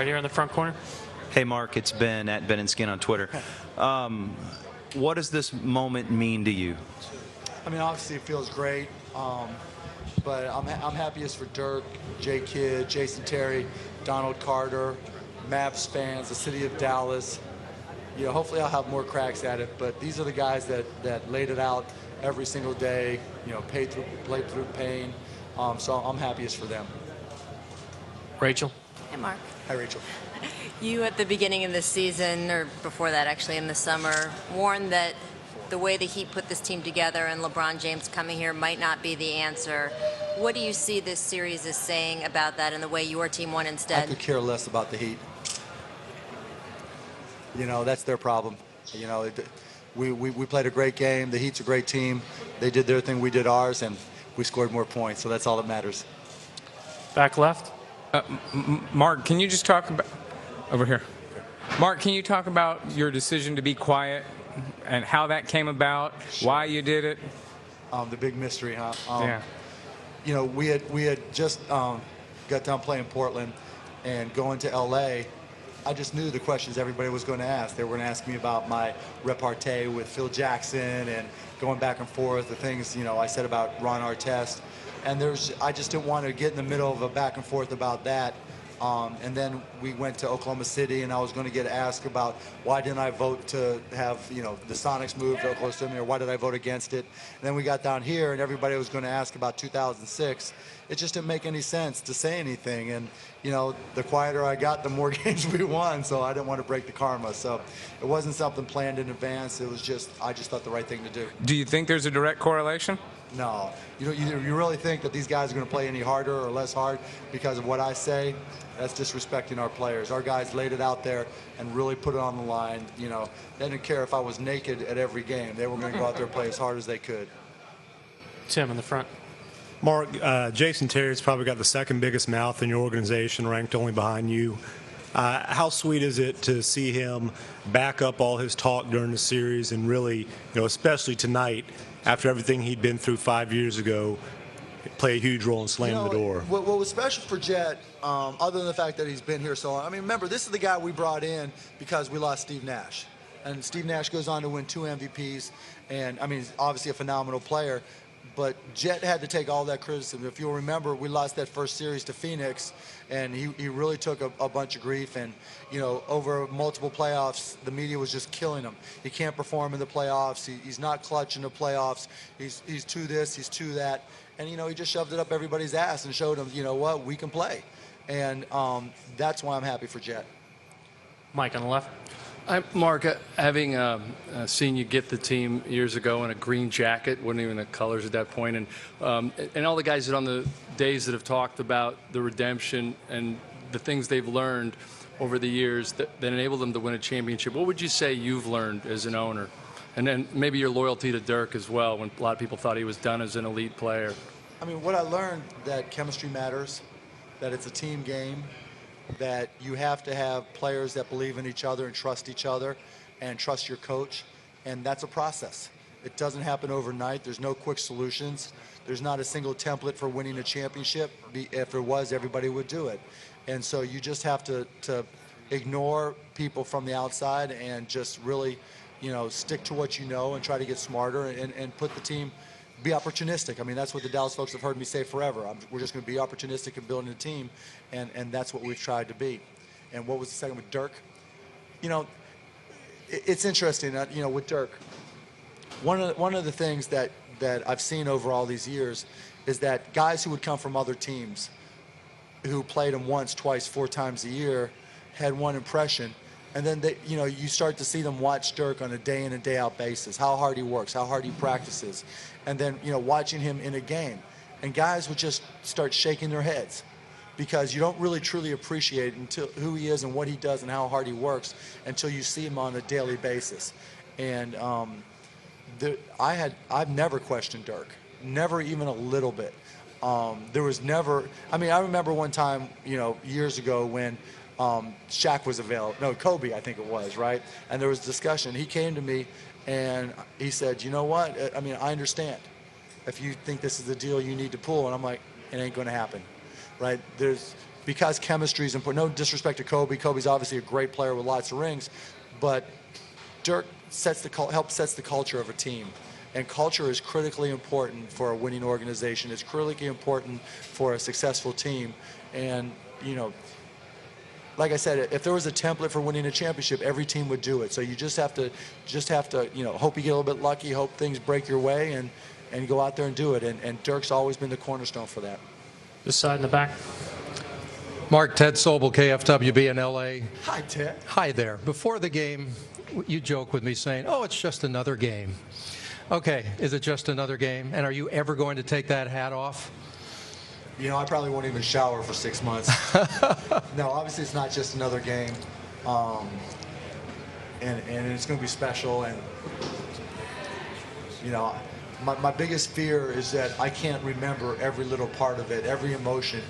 Right here in the front corner. Hey, Mark, it's Ben at Ben and Skin on Twitter. What does this moment mean to you? I mean, obviously it feels great, but I'm happiest for Dirk, Jay Kidd, Jason Terry, Donald Carter, Mavs fans, the city of Dallas. You know, hopefully I'll have more cracks at it, but these are the guys that laid it out every single day, you know, played through pain. So I'm happiest for them. Rachel. Hey, Mark. Hi, Rachel. You, at the beginning of the season, or before that actually in the summer, warned that the way the Heat put this team together and LeBron James coming here might not be the answer. What do you see this series as saying about that and the way your team won instead? I could care less about the Heat. You know, that's their problem. You know, we played a great game. The Heat's a great team. They did their thing, we did ours, and we scored more points, so that's all that matters. Back left. Mark, can you just talk about over here? Mark, can you talk about your decision to be quiet and how that came about, why you did it? The big mystery, huh? Yeah. You know, we had just got done playing Portland and going to LA. I just knew the questions everybody was going to ask. They were going to ask me about my repartee with Phil Jackson and going back and forth, the things, you know, I said about Ron Artest. And I just didn't want to get in the middle of a back and forth about that. And then we went to Oklahoma City, and I was going to get asked about why didn't I vote to have, you know, the Sonics move to Oklahoma City, or why did I vote against it? And then we got down here, and everybody was going to ask about 2006. It just didn't make any sense to say anything. And, you know, the quieter I got, the more games we won, so I didn't want to break the karma. So it wasn't something planned in advance. It was just, I just thought the right thing to do. Do you think there's a direct correlation? No. You really think that these guys are going to play any harder or less hard because of what I say? That's disrespecting our players. Our guys laid it out there and really put it on the line. You know, they didn't care if I was naked at every game. They were going to go out there and play as hard as they could. Tim in the front. Mark, Jason Terry's probably got the second biggest mouth in your organization, ranked only behind you. How sweet is it to see him back up all his talk during the series and really, you know, especially tonight, after everything he'd been through 5 years ago, play a huge role in slamming the door? What was special for Jet, other than the fact that he's been here so long, I mean, remember, this is the guy we brought in because we lost Steve Nash. And Steve Nash goes on to win 2 MVPs, and, I mean, he's obviously a phenomenal player. But Jet had to take all that criticism. If you'll remember, we lost that first series to Phoenix, and he really took a bunch of grief. And, you know, over multiple playoffs, the media was just killing him. He can't perform in the playoffs. He's not clutch in the playoffs. He's to this, he's to that. And, you know, he just shoved it up everybody's ass and showed them, you know what, we can play. And that's why I'm happy for Jet. Mike on the left. Mark, having seen you get the team years ago in a green jacket, wasn't even the colors at that point, and all the guys that on the days that have talked about the redemption and the things they've learned over the years that enabled them to win a championship, what would you say you've learned as an owner? And then maybe your loyalty to Dirk as well, when a lot of people thought he was done as an elite player. I mean, what I learned, that chemistry matters, that it's a team game, that you have to have players that believe in each other and trust each other and trust your coach, and that's a process. It doesn't happen overnight. There's no quick solutions. There's not a single template for winning a championship. If there was, everybody would do it. And so you just have to ignore people from the outside and just really, you know, stick to what you know and try to get smarter and put the team, be opportunistic. I mean, that's what the Dallas folks have heard me say forever. We're just going to be opportunistic in building a team, and that's what we've tried to be. And what was the second with Dirk? You know, it's interesting, you know, with Dirk, one of the things that I've seen over all these years is that guys who would come from other teams who played him once, twice, 4 times a year had one impression. And then, you know, you start to see them watch Dirk on a day in and day out basis, how hard he works, how hard he practices. And then, you know, watching him in a game. And guys would just start shaking their heads because you don't really truly appreciate who he is and what he does and how hard he works until you see him on a daily basis. And I've never questioned Dirk, never even a little bit. There was never, I mean, I remember one time, you know, years ago when Shaq was available. No, Kobe, I think it was, right? And there was discussion. He came to me and he said, you know what? I mean, I understand. If you think this is the deal you need to pull, and I'm like, it ain't going to happen, right? because chemistry is important. No disrespect to Kobe. Kobe's obviously a great player with lots of rings, but Dirk helps sets the culture of a team. And culture is critically important for a winning organization. It's critically important for a successful team. And, you know, like I said, if there was a template for winning a championship, every team would do it. So you just have to, you know, hope you get a little bit lucky, hope things break your way, and go out there and do it. And Dirk's always been the cornerstone for that. This side in the back. Mark, Ted Sobel, KFWB in LA. Hi, Ted. Hi there. Before the game, you joke with me saying, oh, it's just another game. Okay, is it just another game? And are you ever going to take that hat off? You know, I probably won't even shower for 6 months. No, obviously it's not just another game. And it's going to be special. And, you know, my biggest fear is that I can't remember every little part of it, every emotion,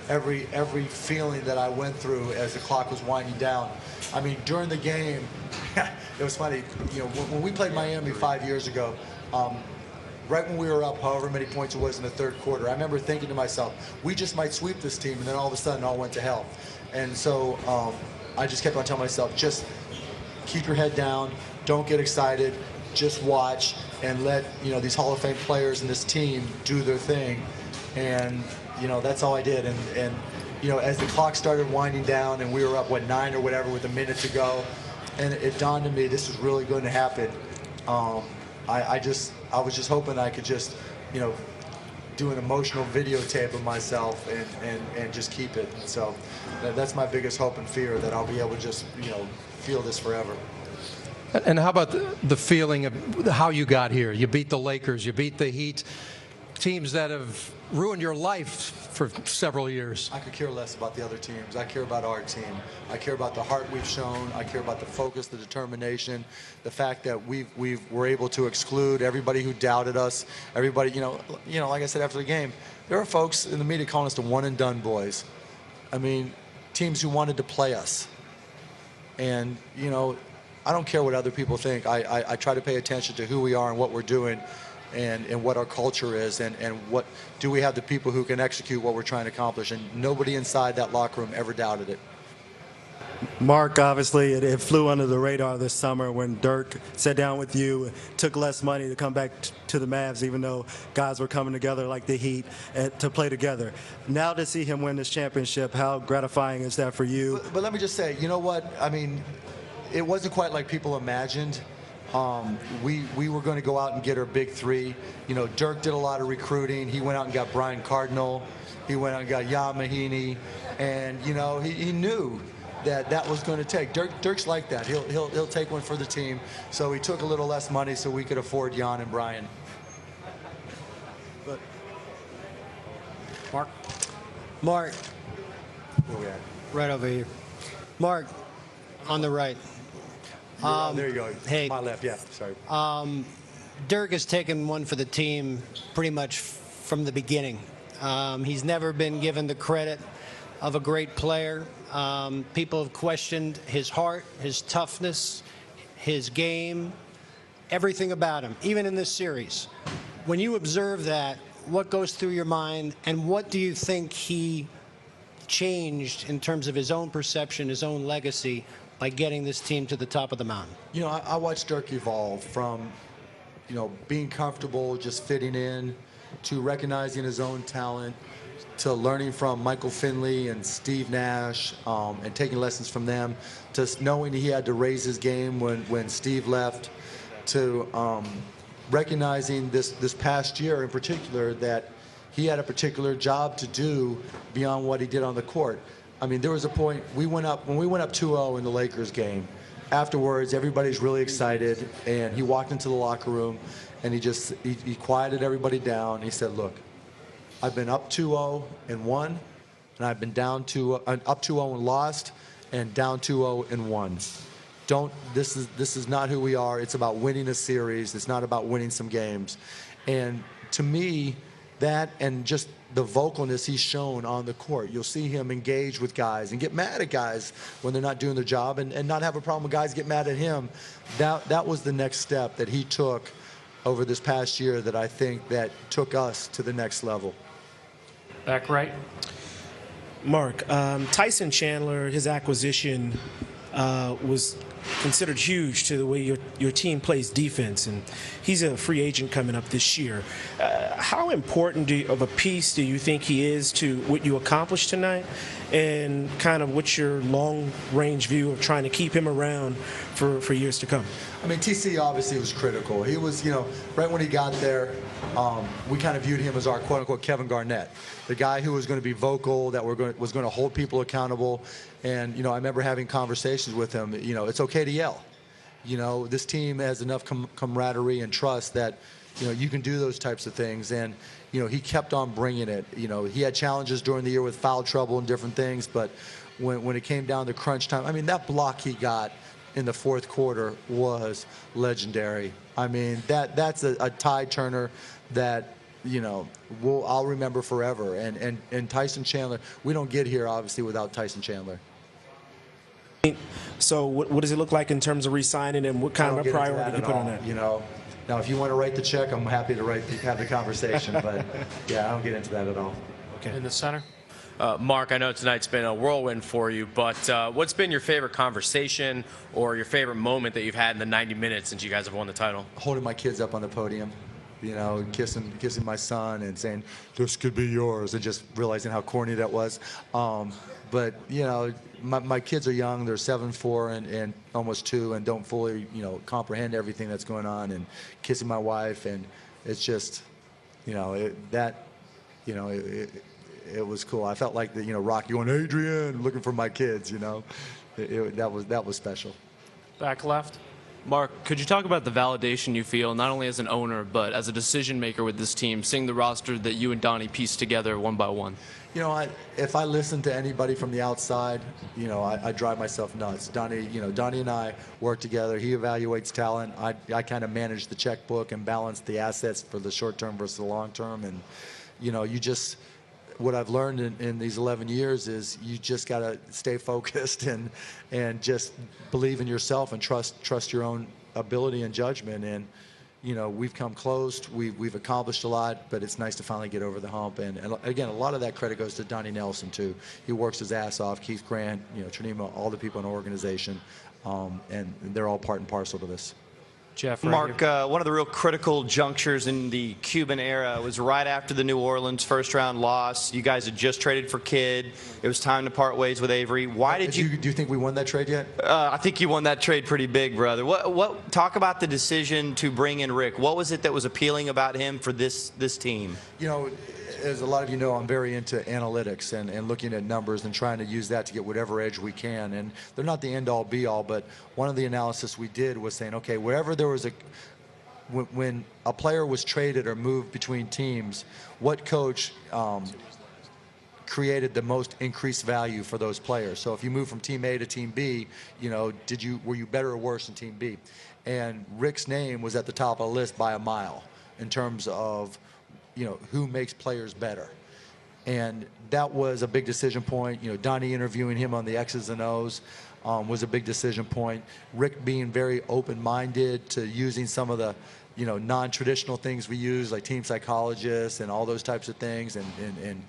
every feeling that I went through as the clock was winding down. I mean, during the game, it was funny. You know, when we played Miami 5 years ago, right when we were up, however many points it was in the third quarter, I remember thinking to myself, we just might sweep this team, and then all of a sudden, it all went to hell. And so I just kept on telling myself, just keep your head down, don't get excited, just watch, and let, you know, these Hall of Fame players and this team do their thing. And, you know, that's all I did. And you know, as the clock started winding down and we were up, 9 or whatever with a minute to go, and it dawned on me this was really going to happen. I was just hoping I could just, you know, do an emotional videotape of myself and just keep it. So that's my biggest hope and fear, that I'll be able to just, you know, feel this forever. And how about the feeling of how you got here? You beat the Lakers, you beat the Heat, teams that have ruined your life for several years. I could care less about the other teams. I care about our team. I care about the heart we've shown. I care about the focus, the determination, the fact that we were able to exclude everybody who doubted us. Everybody, you know, like I said after the game, there are folks in the media calling us the one and done boys. I mean, teams who wanted to play us. And, you know, I don't care what other people think. I try to pay attention to who we are and what we're doing, and what our culture is, and what do we have the people who can execute what we're trying to accomplish. And nobody inside that locker room ever doubted it. Mark, obviously, it flew under the radar this summer when Dirk sat down with you, took less money to come back to the Mavs, even though guys were coming together like the Heat to play together. Now to see him win this championship, how gratifying is that for you? But let me just say, you know what? I mean, it wasn't quite like people imagined. We were going to go out and get our big three. You know, Dirk did a lot of recruiting. He went out and got Brian Cardinal. He went out and got Jan Mahinmi. And, you know, he knew that was going to take. Dirk's like that. He'll take one for the team. So he took a little less money so we could afford Jan and Brian. But Mark, Where we at? right over here. Mark, on the right. There you go. Hey. My left, yeah, sorry. Dirk has taken one for the team pretty much from the beginning. He's never been given the credit of a great player. People have questioned his heart, his toughness, his game, everything about him, even in this series. When you observe that, what goes through your mind, and what do you think he changed in terms of his own perception, his own legacy, by getting this team to the top of the mountain? You know, I watched Dirk evolve from, you know, being comfortable, just fitting in, to recognizing his own talent, to learning from Michael Finley and Steve Nash, and taking lessons from them, to knowing he had to raise his game when Steve left, to recognizing this past year in particular that he had a particular job to do beyond what he did on the court. I mean, there was a point when we went up 2-0 in the Lakers game. Afterwards, everybody's really excited, and he walked into the locker room, and he quieted everybody down. He said, "Look, I've been up 2-0 and won, and I've been down up 2-0 and lost, and down 2-0 and won. This is not who we are. It's about winning a series. It's not about winning some games." And to me, that and just the vocalness he's shown on the court. You'll see him engage with guys and get mad at guys when they're not doing their job, and not have a problem with guys get mad at him. That was the next step that he took over this past year that I think that took us to the next level. Back right. Mark, Tyson Chandler, his acquisition was considered huge to the way your team plays defense, and he's a free agent coming up this year. How important of a piece do you think he is to what you accomplished tonight, and kind of what's your long-range view of trying to keep him around for years to come? I mean, TC obviously was critical. He was, right when he got there, we kind of viewed him as our quote-unquote Kevin Garnett, the guy who was going to be vocal, that was going to hold people accountable. And, I remember having conversations with him. It's okay to yell. This team has enough camaraderie and trust that, you can do those types of things. And, he kept on bringing it. He had challenges during the year with foul trouble and different things. But when it came down to crunch time, I mean, that block he got in the fourth quarter was legendary. I mean, that's a tide turner that, I'll remember forever. And Tyson Chandler, we don't get here, obviously, without Tyson Chandler. So what does it look like in terms of re-signing, and what kind of priority you put on that? Now, if you want to write the check, I'm happy to have the conversation. But, yeah, I don't get into that at all. Okay. In the center. Mark, I know tonight's been a whirlwind for you, but what's been your favorite conversation or your favorite moment that you've had in the 90 minutes since you guys have won the title? Holding my kids up on the podium, kissing my son and saying, this could be yours, and just realizing how corny that was. But, my kids are young. They're 7, 4, and almost 2, and don't fully, comprehend everything that's going on, and kissing my wife, and it's just, it was cool. I felt like Rocky going, Adrian, looking for my kids. That was special. Back left. Mark, could you talk about the validation you feel, not only as an owner, but as a decision maker with this team, seeing the roster that you and Donnie pieced together one by one? If I listen to anybody from the outside, I drive myself nuts. Donnie and I work together. He evaluates talent. I kind of manage the checkbook and balance the assets for the short term versus the long term. And, what I've learned in these 11 years is you just got to stay focused and just believe in yourself and trust your own ability and judgment. And, we've come close. We've accomplished a lot, but it's nice to finally get over the hump. And again, a lot of that credit goes to Donnie Nelson, too. He works his ass off. Keith Grant, Trinimo, all the people in the organization, and they're all part and parcel to this. Jeff, Mark, one of the real critical junctures in the Cuban era was right after the New Orleans first-round loss. You guys had just traded for Kidd. It was time to part ways with Avery. Why did you? Do you think we won that trade yet? I think you won that trade pretty big, brother. What? Talk about the decision to bring in Rick. What was it that was appealing about him for this team? As a lot of you know, I'm very into analytics and looking at numbers and trying to use that to get whatever edge we can. And they're not the end-all, be-all, but one of the analysis we did was saying, okay, wherever there was when a player was traded or moved between teams, what coach created the most increased value for those players? So if you move from team A to team B, were you better or worse than team B? And Rick's name was at the top of the list by a mile in terms of who makes players better. And that was a big decision point. Donnie interviewing him on the X's and O's was a big decision point. Rick being very open-minded to using some of the, non-traditional things we use, like team psychologists and all those types of things, and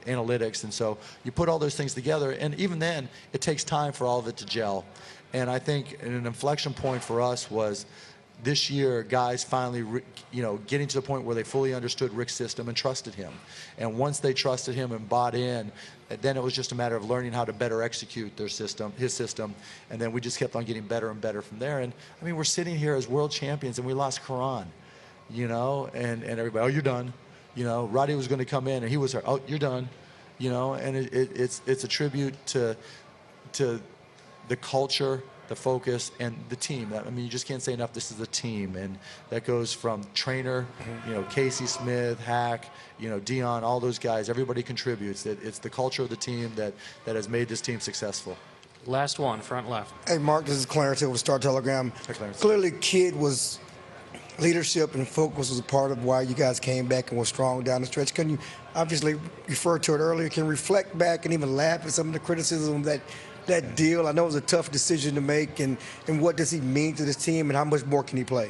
analytics. And so you put all those things together, and even then, it takes time for all of it to gel. And I think an inflection point for us was this year, guys finally, getting to the point where they fully understood Rick's system and trusted him. And once they trusted him and bought in, then it was just a matter of learning how to better execute their system, his system. And then we just kept on getting better and better from there. And I mean, we're sitting here as world champions, and we lost Quran, and everybody, oh, you're done. Roddy was going to come in, and he was, oh, you're done. And it's a tribute to the culture, the focus, and the team. I mean, you just can't say enough. This is a team, and that goes from trainer, Casey Smith, Hack, Dion, all those guys. Everybody contributes. It's the culture of the team that has made this team successful. Last one, front left. Hey, Mark, this is Clarence Hill with Star Telegram. Hi, Clarence. Clearly, Kidd was leadership and focus was a part of why you guys came back and were strong down the stretch. Can you obviously refer to it earlier? Can you reflect back and even laugh at some of the criticism that deal? I know it was a tough decision to make, and what does he mean to this team, and how much more can he play?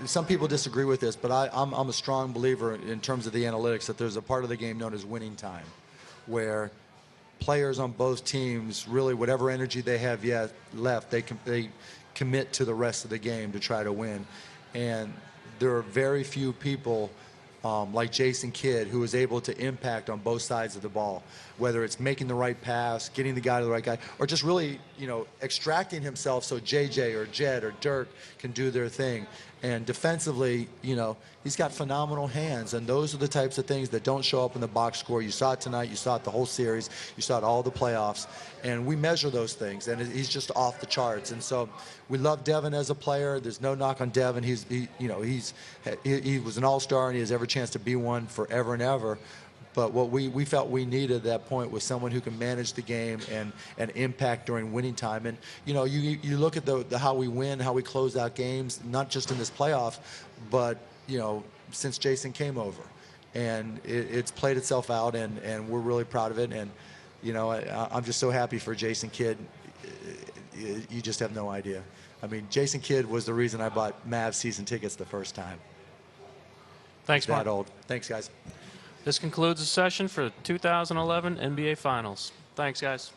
Some people disagree with this, but I'm a strong believer in terms of the analytics that there's a part of the game known as winning time, where players on both teams, really whatever energy they have yet left, they commit to the rest of the game to try to win. And there are very few people like Jason Kidd, who is able to impact on both sides of the ball, whether it's making the right pass, getting the guy to the right guy, or just really, extracting himself so JJ or Jed or Dirk can do their thing. And defensively, he's got phenomenal hands, and those are the types of things that don't show up in the box score. You saw it tonight, you saw it the whole series, you saw it all the playoffs, and we measure those things, and he's just off the charts. And so we love Devin as a player. There's no knock on Devin. He was an all-star, and he has every chance to be one forever and ever. But what we felt we needed at that point was someone who can manage the game and impact during winning time. And you look at how we win, how we close out games, not just in this playoff, but since Jason came over, and it's played itself out, and we're really proud of it. And I'm just so happy for Jason Kidd. You just have no idea. I mean, Jason Kidd was the reason I bought Mavs season tickets the first time. Thanks, Mark. That old. Thanks, guys. This concludes the session for the 2011 NBA Finals. Thanks, guys.